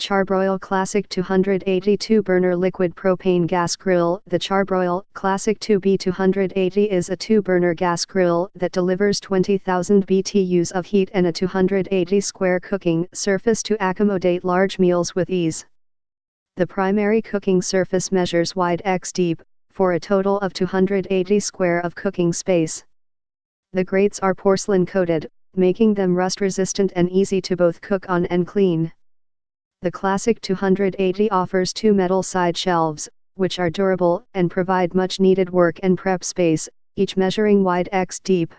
Char-Broil Classic 280 2-burner liquid propane gas grill. The Char-Broil Classic 2B 280 is a 2-burner gas grill that delivers 20,000 BTUs of heat and a 280 square cooking surface to accommodate large meals with ease. The primary cooking surface measures wide x deep, for a total of 280 square of cooking space. The grates are porcelain-coated, making them rust-resistant and easy to both cook on and clean. The Classic 280 offers 2 metal side shelves, which are durable and provide much-needed work and prep space, each measuring wide x deep.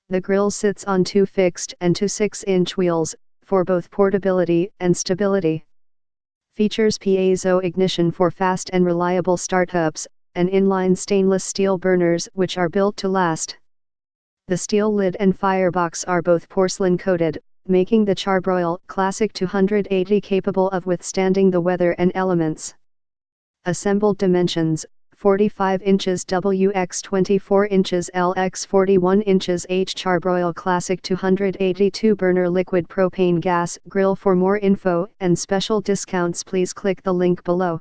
The grill sits on 2 fixed and 2 6-inch wheels, for both portability and stability. Features piezo ignition for fast and reliable startups, and inline stainless steel burners which are built to last. The steel lid and firebox are both porcelain-coated, making the Char-Broil Classic 280 capable of withstanding the weather and elements. Assembled dimensions: 45 inches W x 24 inches L x 41 inches H. Char-Broil Classic 280 2-burner liquid propane gas grill. For more info and special discounts, please click the link below.